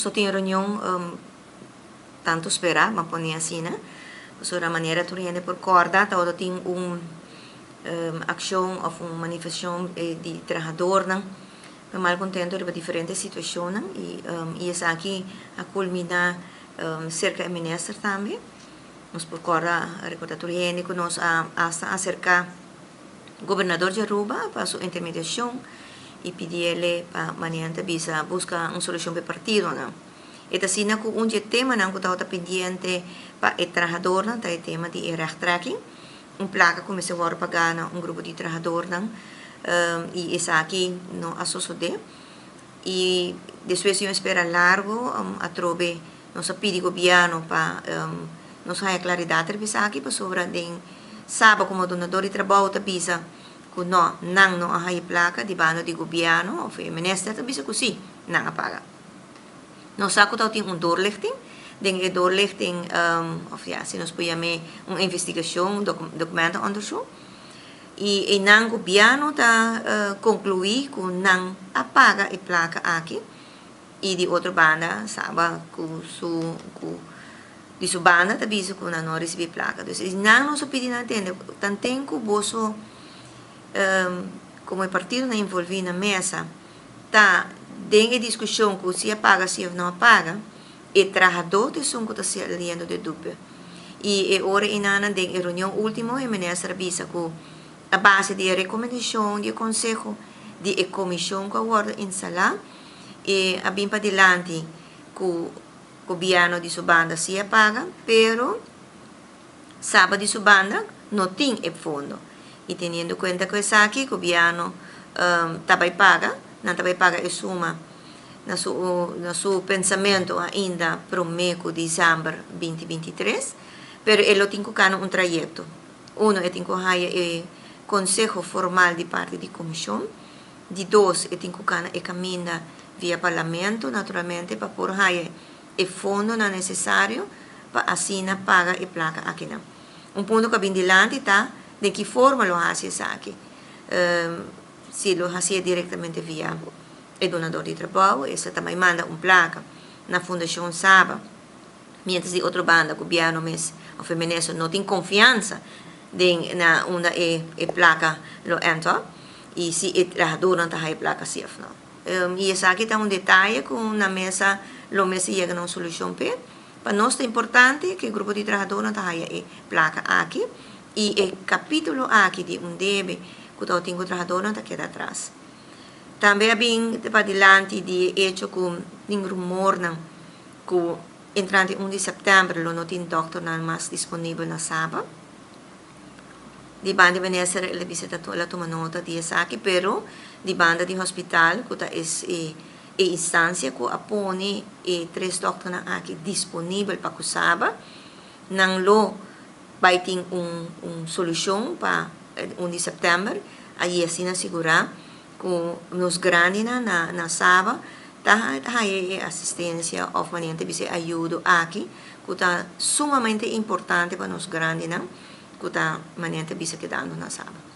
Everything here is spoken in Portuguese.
Só tem reunião tanto esperar, mas põe assim, né? So, da maneira que gente por corda, todo tem ação ou uma manifestação de trabalhador, né? Mal contento de diferentes situações e essa aqui a culminar cerca de ministro também. Nós por corda recordatório gente que nós acerca governador de Aruba para sua intermediação e pedir ele para maniente bisa buscar uma solução para o partido, né? E assim, com um tema que está pendiente para o trabalhador, é o tema de rechtrekking. Placa começou a pagar um grupo de trabalhadores, e essa aqui não associou. E depois de uma espera largo, a trobe, nós pedimos ao governo para nós ter claridade sobre o sabe como donador de trabalho, bisa que não há placa de banda de governo, ou o ministério, bisa que sim, não paga. Nós temos doorlichting. Denk ik doorlichting, of ja, se nós podemos uma investigação, documentenonderzoek. E o governo está concluir que não apaga a placa aqui. E de outra banda, sabe, que sua banda está dizendo que não recebe placa. Então, não nos pedimos entender, tanto que você, como o partido não envolvido na mesa, está dentro da discussão que se apaga, se não apaga, e trabalhador de som que está se aliando de dúvida. E agora, na reunião última, o ministro avisa que a base de recomendação de conselho de comissão que agora instalar e a bem para adelante que o governo de sua banda se apaga, pero sabe de sua banda não tem o fundo. E tendo em conta que isso aqui, o governo também paga, não também paga a suma no seu pensamento ainda para o mês de dezembro de 2023, pero ele tem que ter um trajeto. Ele tem que ter o conselho formal de parte da comissão, de dois, ele tem que ter o caminho via parlamento, naturalmente, para pôr o fundo necessário para assim pagar a placa aqui. Ponto que vem delante está de que forma lo hace isso aqui. Se lo hace diretamente via o donador de trabalho, esse também manda placa na Fundação Saba, mientras de outra banda, o governo ou feminista não tem confiança na onde a placa lo entra, e se o trabalhador não tem a placa safe. E esse aqui está detalhe que na mesa, a mesa chega a uma solução para nós é importante que o grupo de trabalhadores não tenha a placa aqui, e o capítulo aqui de debe que o trabalhador não queda atrás. Também bem para diante de hecho com um rumor que entrante 1 de setembro não tem doctor mais disponível na Saba. De banda de Vanessa ele visita ela toma nota disso aqui, pero de banda de hospital que é instância que apone e 3 doctores aqui disponível para que Saba não lo vai ter solução para 1 de setembro, aí assim assegurar que nos grandes na Saba está a assistência ou maniente de ajuda aqui que está sumamente importante para nos grandes que está maniente de quedando na Saba.